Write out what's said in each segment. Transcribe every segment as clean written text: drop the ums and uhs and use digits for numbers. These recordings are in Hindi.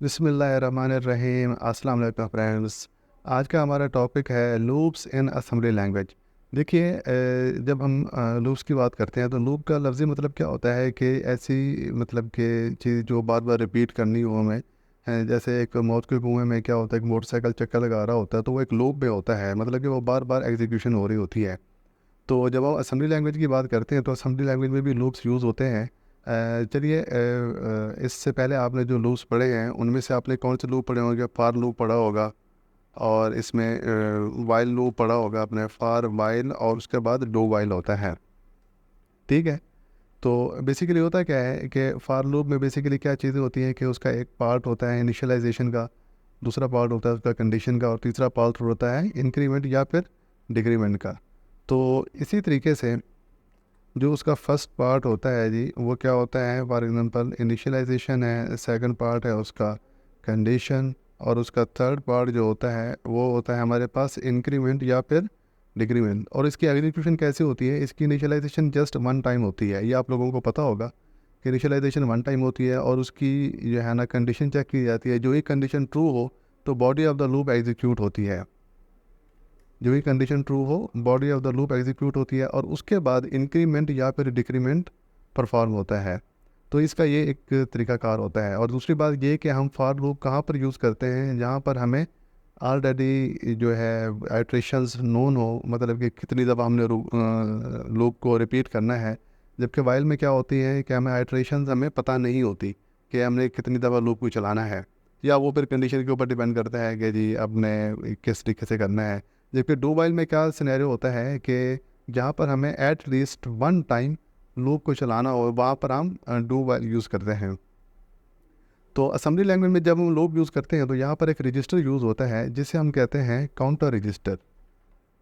बिस्मिल्लाहिर्रहमानिर्रहीम। अस्सलाम वालेकुम फ्रेंड्स। आज का हमारा टॉपिक है लूप्स इन असेंबली लैंग्वेज। देखिए, जब हम लूप्स की बात करते हैं तो लूप का लफ्ज़ी मतलब क्या होता है कि ऐसी मतलब कि चीज़ जो बार बार रिपीट करनी हो हमें। जैसे एक मौत के कुएं में क्या होता है, एक मोटरसाइकिल चक्कर लगा रहा होता है तो वो एक लूप में होता है, मतलब कि वो बार बार एग्जीक्यूशन हो रही होती है। तो जब हम असेंबली लैंग्वेज की बात करते हैं तो असेंबली लैंग्वेज में भी लूप्स यूज़ होते हैं। चलिए, इससे पहले आपने जो लूप्स पढ़े हैं उनमें से आपने कौन से लूप पढ़े होंगे? फार लूप पढ़ा होगा, और इसमें वाइल लूप पढ़ा होगा आपने। फार, वाइल और उसके बाद डू वाइल होता है। ठीक है। तो बेसिकली होता क्या है कि फार लूप में बेसिकली क्या चीज़ें होती हैं कि उसका एक पार्ट होता है इनिशियलाइजेशन का, दूसरा पार्ट होता है उसका कंडीशन का, और तीसरा पार्ट होता है इंक्रीमेंट या फिर डिक्रीमेंट का। तो इसी तरीके से जो उसका फर्स्ट पार्ट होता है जी, वो क्या होता है? फॉर एग्जांपल इनिशियलाइजेशन है, सेकंड पार्ट है उसका कंडीशन, और उसका थर्ड पार्ट जो होता है वो होता है हमारे पास इंक्रीमेंट या फिर डिक्रीमेंट। और इसकी एग्जीक्यूशन कैसे होती है? इसकी इनिशियलाइजेशन जस्ट वन टाइम होती है, ये आप लोगों को पता होगा कि इनिशियलाइजेशन वन टाइम होती है, और उसकी जो है ना कंडीशन चेक की जाती है। जो ही कंडीशन ट्रू हो तो body of the loop execute होती है। जो भी कंडीशन ट्रू हो body of the loop execute होती है, और उसके बाद इंक्रीमेंट या फिर डिक्रीमेंट परफॉर्म होता है। तो इसका ये एक तरीकाकार होता है। और दूसरी बात ये कि हम फॉर लूप कहाँ पर यूज़ करते हैं? जहाँ पर हमें ऑलरेडी जो है आइट्रेशंस नोन हो, मतलब कि कितनी दफ़ा हमने लूप को रिपीट करना है। जबकि वाइल में क्या होती है कि हमें आइट्रेशंस हमें पता नहीं होती कि हमने कितनी दफ़ा लूप को चलाना है, या वो फिर कंडीशन के ऊपर डिपेंड करता है कि जी आपने किस तरीके से करना है। जबकि डू वाइल में क्या सिनेरियो होता है कि जहाँ पर हमें at least one time loop को चलाना हो, वहाँ पर हम डू वाइल यूज़ करते हैं। तो असेंबली लैंग्वेज में जब हम लूप यूज़ करते हैं तो यहाँ पर एक रजिस्टर यूज़ होता है जिसे हम कहते हैं काउंटर रजिस्टर।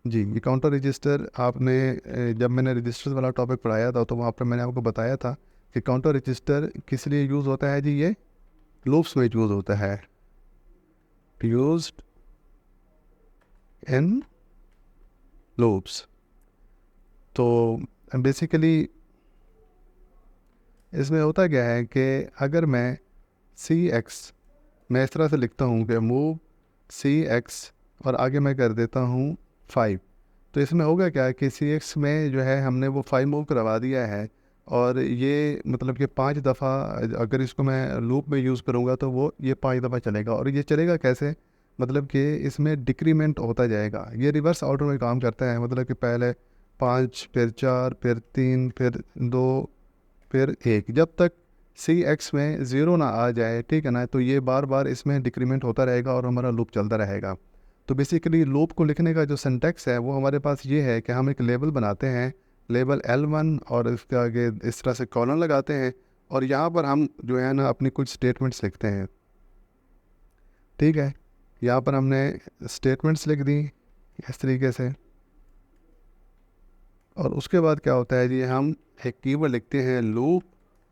जी, ये काउंटर रजिस्टर आपने जब मैंने रजिस्टर वाला टॉपिक पढ़ाया था तो वहाँ पर मैंने आपको बताया था कि काउंटर रजिस्टर किस लिए यूज़ होता है जी। ये लूप्स में यूज़ होता है, यूज्ड इन लूप्स। तो बेसिकली इसमें होता क्या है कि अगर मैं सी एक्स, मैं इस तरह से लिखता हूँ कि मूव सी एक्स, और आगे मैं कर देता हूँ 5। तो इसमें होगा क्या कि सी एक्स में जो है हमने वो 5 मूव करवा दिया है, और ये मतलब कि 5 दफ़ा अगर इसको मैं लूप में यूज़ करूँगा तो वो ये 5 दफ़ा चलेगा। और ये चलेगा कैसे? मतलब कि इसमें डिक्रीमेंट होता जाएगा, ये रिवर्स ऑर्डर में काम करता है। मतलब कि पहले 5, फिर 4, फिर 3, फिर 2, फिर 1, जब तक सी एक्स में ज़ीरो ना आ जाए, ठीक है ना, तो ये बार बार इसमें डिक्रीमेंट होता रहेगा और हमारा लूप चलता रहेगा। तो बेसिकली लूप को लिखने का जो सिंटैक्स है वो हमारे पास ये है कि हम एक लेबल बनाते हैं, लेबल L1, और इसके आगे इस तरह से कॉलन लगाते हैं, और यहाँ पर हम जो है ना अपनी कुछ स्टेटमेंट्स लिखते हैं। ठीक है, यहाँ पर हमने स्टेटमेंट्स लिख दी इस तरीके से। और उसके बाद क्या होता है जी, हम एक कीवर्ड लिखते हैं लूप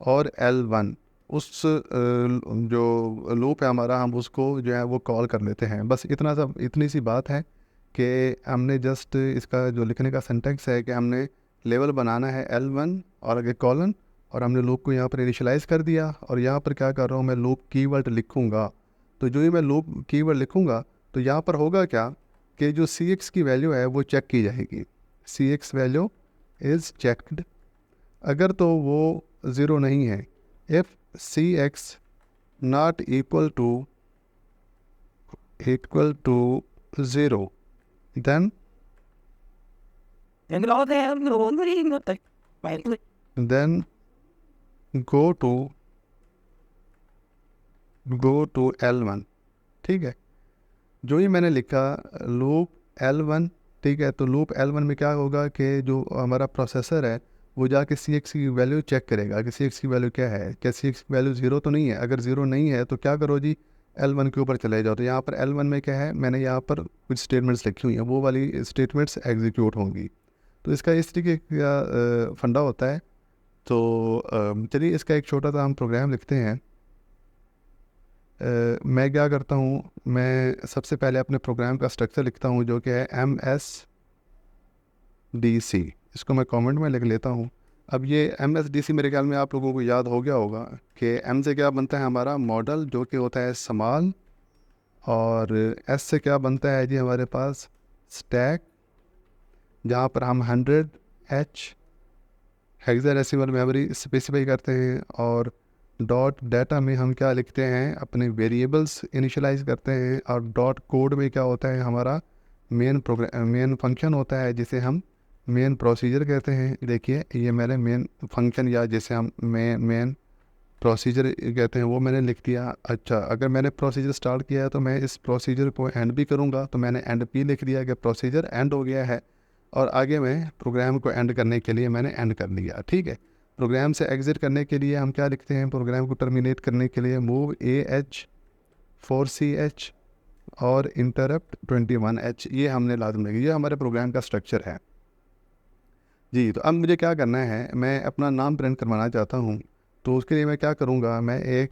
और L1। उस जो लूप है हमारा, हम उसको जो है वो कॉल कर लेते हैं। बस इतनी सी बात है कि हमने जस्ट इसका जो लिखने का सिंटैक्स है कि हमने लेवल बनाना है L1 और आगे कॉलन, और हमने लूप को यहाँ पर इनिशियलाइज़ कर दिया। और यहाँ पर क्या कर रहा हूँ, मैं लूप कीवर्ड लिखूँगा। तो जो ही मैं लूप कीवर्ड लिखूँगा तो यहाँ पर होगा क्या कि जो सी एक्स की वैल्यू है वो चेक की जाएगी। C X value is checked. अगर तो वो ज़ीरो नहीं है, if C X not equal to zero, then then go to L1। ठीक है, जो ही मैंने लिखा लूप L1, ठीक है, तो लूप L1 में क्या होगा कि जो हमारा प्रोसेसर है वो जाके सी एक्स की वैल्यू चेक करेगा कि सी एक्स की वैल्यू क्या है, क्या सी एक्स की वैल्यू ज़ीरो तो नहीं है। अगर ज़ीरो नहीं है तो क्या करो जी, L1 के ऊपर चले जाओ। तो यहाँ पर L1 में क्या है, मैंने यहाँ पर कुछ स्टेटमेंट्स लिखी हुई हैं, वो वाली स्टेटमेंट्स एग्जीक्यूट होंगी। तो इसका इस तरीके का फंडा होता है। तो चलिए इसका एक छोटा सा हम प्रोग्राम लिखते हैं। मैं क्या करता हूँ, मैं सबसे पहले अपने प्रोग्राम का स्ट्रक्चर लिखता हूँ जो कि है MSDC। इसको मैं कमेंट में लिख लेता हूँ। अब ये MSDC मेरे ख्याल में आप लोगों को याद हो गया होगा कि M से क्या बनता है हमारा मॉडल, जो कि होता है स्मॉल, और S से क्या बनता है जी हमारे पास स्टैक, जहाँ पर हम 100H हेक्साडेसिमल मेमोरी स्पेसिफाई करते हैं, और डॉट डाटा में हम क्या लिखते हैं अपने वेरिएबल्स इनिशियलाइज करते हैं, और डॉट कोड में क्या होता है हमारा मेन फंक्शन होता है जिसे हम मेन प्रोसीजर कहते हैं। देखिए ये मैंने मेन फंक्शन, या जिसे हम मेन प्रोसीजर कहते हैं, वो मैंने लिख दिया। अच्छा, अगर मैंने प्रोसीजर स्टार्ट किया है तो मैं इस प्रोसीजर को एंड भी करूँगा, तो मैंने एंड भी लिख दिया कि प्रोसीजर एंड हो गया है, और आगे मैं प्रोग्राम को एंड करने के लिए मैंने एंड कर लिया। ठीक है, प्रोग्राम से एग्ज़िट करने के लिए हम क्या लिखते हैं, प्रोग्राम को टर्मिनेट करने के लिए मूव AH 4CH और इंटरप्ट 21H, ये हमने लाजम लगी, ये हमारे प्रोग्राम का स्ट्रक्चर है जी। तो अब मुझे क्या करना है, मैं अपना नाम प्रिंट करवाना चाहता हूँ, तो उसके लिए मैं क्या करूँगा, मैं एक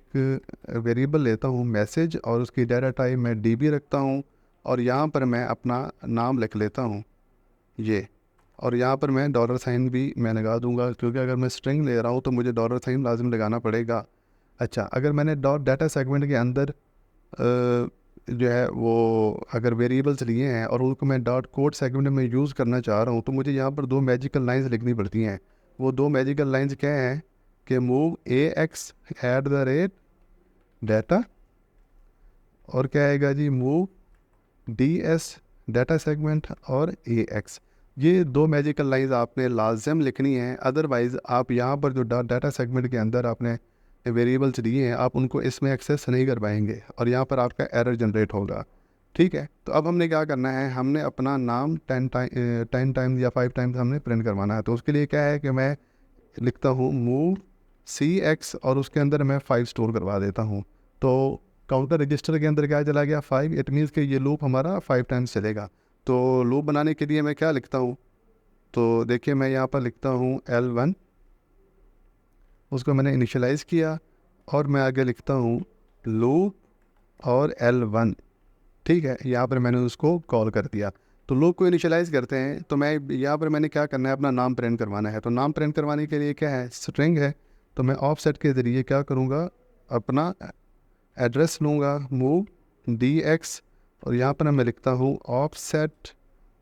वेरिएबल लेता हूँ मैसेज, और उसकी डाटा टाइप मैं DB रखता हूँ, और यहाँ पर मैं अपना नाम लिख लेता हूँ ये, और यहाँ पर मैं डॉलर साइन भी मैं लगा दूंगा, क्योंकि अगर मैं स्ट्रिंग ले रहा हूँ तो मुझे डॉलर साइन लाजिम लगाना पड़ेगा। अच्छा, अगर मैंने डॉट डाटा सेगमेंट के अंदर जो है वो अगर वेरिएबल्स लिए हैं और उनको मैं डॉट कोड सेगमेंट में यूज़ करना चाह रहा हूँ, तो मुझे यहाँ पर दो मैजिकल लाइंस लिखनी पड़ती हैं। वो दो मैजिकल लाइंस क्या हैं कि मूव AX @डाटा, और क्या आएगा जी मूव DS डाटा सेगमेंट और AX। ये दो मैजिकल लाइंस आपने लाजम लिखनी है, अदरवाइज़ आप यहाँ पर जो डाटा सेगमेंट के अंदर आपने वेरिएबल्स दिए हैं आप उनको इसमें एक्सेस नहीं कर पाएंगे, और यहाँ पर आपका एरर जनरेट होगा। ठीक है, तो अब हमने क्या करना है, हमने अपना नाम 10 टाइम्स या 5 टाइम्स हमने प्रिंट करवाना है। तो उसके लिए क्या है कि मैं लिखता हूँ मूव CX, और उसके अंदर मैं 5 स्टोर करवा देता हूँ। तो काउंटर रजिस्टर के अंदर क्या चला गया 5, इट मीन्स कि ये लूप हमारा 5 टाइम्स चलेगा। तो लूप बनाने के लिए मैं क्या लिखता हूँ, तो देखिए मैं यहाँ पर लिखता हूँ L1, उसको मैंने इनिशियलाइज़ किया, और मैं आगे लिखता हूँ लूप और L1। ठीक है, यहाँ पर मैंने उसको कॉल कर दिया। तो लूप को इनिशियलाइज़ करते हैं, तो मैं यहाँ पर मैंने क्या करना है, अपना नाम प्रिंट करवाना है। तो नाम प्रिंट करवाने के लिए क्या है, स्ट्रिंग है, तो मैं ऑफसेट के ज़रिए क्या करूँगा, अपना एड्रेस लूँगा मूव DX, और यहाँ पर मैं लिखता हूँ ऑफसेट,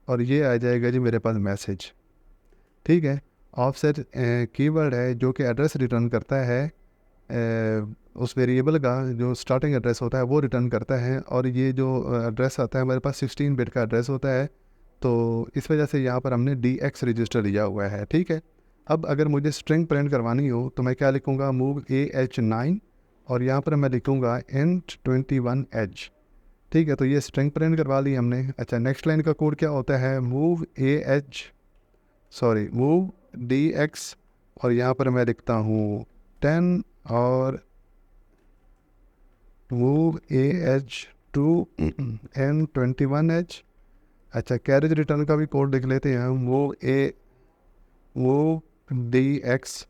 और ये आ जाएगा जी मेरे पास मैसेज। ठीक है, ऑफसेट कीवर्ड है जो कि एड्रेस रिटर्न करता है, उस वेरिएबल का जो स्टार्टिंग एड्रेस होता है वो रिटर्न करता है, और ये जो एड्रेस आता है हमारे पास 16 बिट का एड्रेस होता है, तो इस वजह से यहाँ पर हमने DX रजिस्टर लिया हुआ है। ठीक है, अब अगर मुझे स्ट्रिंग प्रिंट करवानी हो तो मैं क्या लिखूँगा, मूव AH9, और यहाँ पर मैं लिखूँगा int 21H। ठीक है, तो ये स्ट्रिंग प्रिंट करवा ली हमने। अच्छा, नेक्स्ट लाइन का कोड क्या होता है, मूव DX, और यहाँ पर मैं लिखता हूँ 10, और मूव AH टू N21H। अच्छा, कैरेज रिटर्न का भी कोड लिख लेते हैं, मूव DX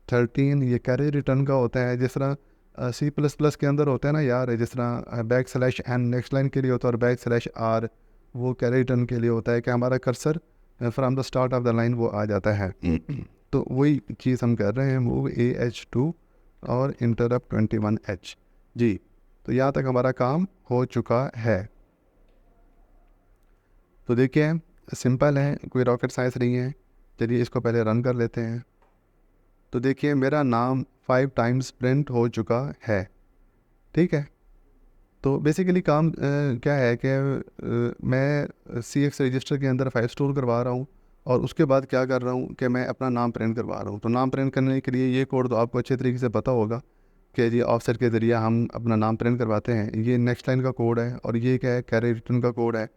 13, ये कैरेज रिटर्न का होता है, जिस तरह C++ के अंदर होता है ना यार, जिस तरह \n नेक्स्ट लाइन के लिए होता है, और \r वो कैरेज रिटर्न के लिए होता है कि हमारा cursor from the start of the line वो आ जाता है। तो वही चीज़ हम कर रहे हैं, मूव AH2 और इंटरप्ट 21H जी। तो यहाँ तक हमारा काम हो चुका है। तो देखिए सिंपल है, कोई रॉकेट साइंस नहीं है। चलिए इसको पहले रन कर लेते हैं। तो देखिए मेरा नाम 5 टाइम्स प्रिंट हो चुका है। ठीक है, तो बेसिकली काम क्या है कि मैं CX रजिस्टर के अंदर 5 स्टोर करवा रहा हूँ, और उसके बाद क्या कर रहा हूँ कि मैं अपना नाम प्रिंट करवा रहा हूँ। तो नाम प्रिंट करने के लिए ये कोड तो आपको अच्छे तरीके से पता होगा कि जी ऑफसेट के ज़रिए हम अपना नाम प्रिंट करवाते हैं। ये नेक्स्ट लाइन का कोड है, और ये क्या है, कैरी रिटर्न का कोड है।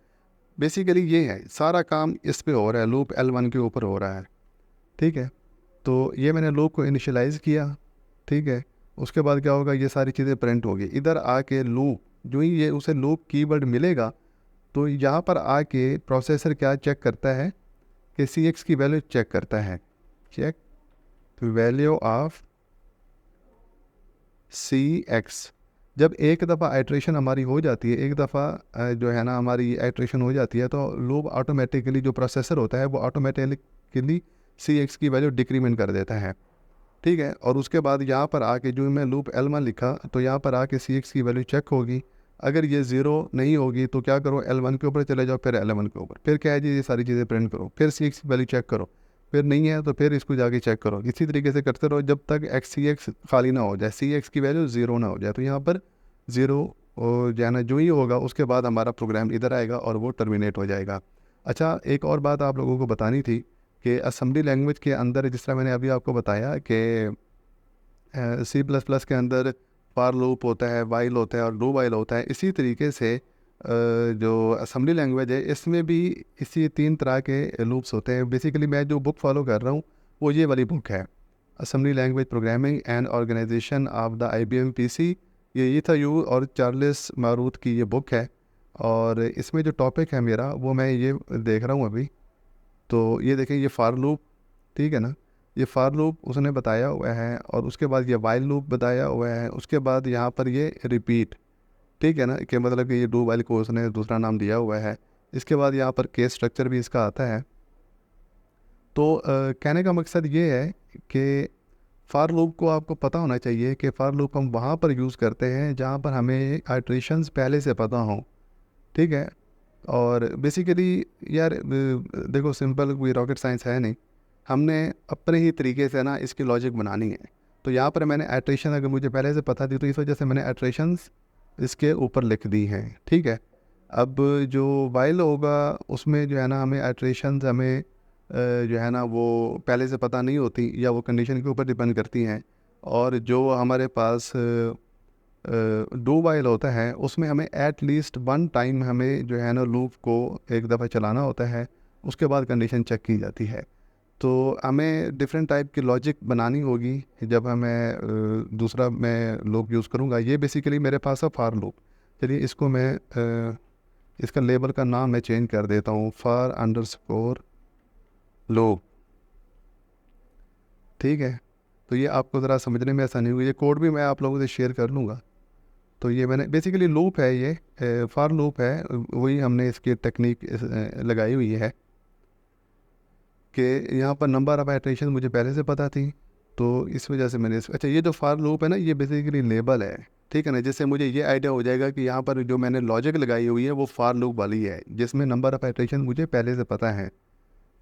बेसिकली ये है, सारा काम इस पे हो रहा है, लूप L1 के ऊपर हो रहा है। ठीक है, तो ये मैंने लूप को इनिशियलाइज़ किया। ठीक है, उसके बाद क्या होगा, ये सारी चीज़ें प्रिंट होगी। इधर आके लूप जो ही ये उसे लूप कीवर्ड मिलेगा, तो यहाँ पर आके प्रोसेसर क्या चेक करता है कि CX की वैल्यू चेक करता है, चेक वैल्यू ऑफ CX। जब एक दफ़ा आइट्रेशन हमारी हो जाती है, एक दफ़ा जो है ना हमारी आइट्रेशन हो जाती है, तो लूप ऑटोमेटिकली जो प्रोसेसर होता है वो ऑटोमेटिकली सी एक्स की वैल्यू डिक्रीमेंट कर देता है, ठीक है। और उसके बाद यहाँ पर आके जो मैं लूप L1 लिखा तो यहाँ पर आके सी एक्स की वैल्यू चेक होगी। अगर ये ज़ीरो नहीं होगी तो क्या करो, L1 के ऊपर चले जाओ, फिर L1 के ऊपर, फिर क्या है जी, ये सारी चीज़ें प्रिंट करो, फिर सी एक्स की वैल्यू चेक करो, फिर नहीं है तो फिर इसको जाके चेक करो। इसी तरीके से करते रहो जब तक एक्स सी एक्स खाली ना हो जाए, सी एक्स की वैल्यू ज़ीरो ना हो जाए। तो यहाँ पर ज़ीरो जो है ना जो ही होगा उसके बाद हमारा प्रोग्राम इधर आएगा और वो टर्मिनेट हो जाएगा। अच्छा, एक और बात आप लोगों को बतानी थी कि असेंबली लैंग्वेज के अंदर जिस तरह मैंने अभी आपको बताया कि सी प्लस प्लस के अंदर फार लूप होता है, वाइल होता है और डू वाइल होता है। इसी तरीके से जो असेंबली लैंग्वेज है इसमें भी इसी 3 तरह के लूप्स होते हैं। बेसिकली मैं जो बुक फॉलो कर रहा हूँ वो ये वाली बुक है, assembly language programming and organization of the IBM PC। ये ईथा यू और चार्ल्स मारूथ की ये बुक है। और इसमें जो टॉपिक है मेरा वो मैं ये देख रहा हूँ अभी। तो ये देखें, ये फार लूप, ठीक है ना, ये फार लूप उसने बताया हुआ है और उसके बाद ये वाइल लूप बताया हुआ है। उसके बाद यहाँ पर ये रिपीट, ठीक है ना, कि मतलब कि ये डू वाइल को उसने दूसरा नाम दिया हुआ है। इसके बाद यहाँ पर केस स्ट्रक्चर भी इसका आता है। तो कहने का मकसद ये है कि फार लूप को आपको पता होना चाहिए कि फार लूप हम वहाँ पर यूज़ करते हैं जहाँ पर हमें आइट्रेशंस पहले से पता हों, ठीक है। और बेसिकली यार देखो, सिंपल कोई रॉकेट साइंस है नहीं, हमने अपने ही तरीके से ना इसकी लॉजिक बनानी है। तो यहाँ पर मैंने एट्रेशन अगर मुझे पहले से पता थी तो इस वजह से मैंने एट्रेशंस इसके ऊपर लिख दी हैं, ठीक है। अब जो वाइल होगा उसमें जो है ना हमें एट्रेशंस हमें जो है ना वो पहले से पता नहीं होती या वो कंडीशन के ऊपर डिपेंड करती हैं। और जो हमारे पास डू वाइल होता है उसमें हमें एट लीस्ट वन टाइम हमें जो है ना लूप को एक दफ़ा चलाना होता है, उसके बाद कंडीशन चेक की जाती है। तो हमें डिफरेंट टाइप की लॉजिक बनानी होगी जब हमें दूसरा मैं लूप यूज़ करूँगा। ये बेसिकली मेरे पास है फार लूप। चलिए इसको मैं इसका लेबल का नाम मैं चेंज कर देता हूँ, फार अंडरस्कोर लूप, ठीक है। तो ये आपको ज़रा समझने में आसानी हुई। ये कोड भी मैं आप लोगों से शेयर कर लूँगा। तो ये मैंने बेसिकली लूप है, ये फार लूप है, वही हमने इसकी टेक्निक लगाई हुई है कि यहाँ पर नंबर ऑफ़ आइट्रेशन मुझे पहले से पता थी, तो इस वजह से मैंने अच्छा, ये जो फार लूप है ना ये बेसिकली लेबल है, ठीक है ना, जिससे मुझे ये आइडिया हो जाएगा कि यहाँ पर जो मैंने लॉजिक लगाई हुई है वो फार लूप वाली है जिसमें नंबर ऑफ़ आइट्रेशन मुझे पहले से पता है,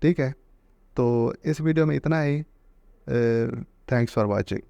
ठीक है। तो इस वीडियो में इतना ही। Thanks for watching.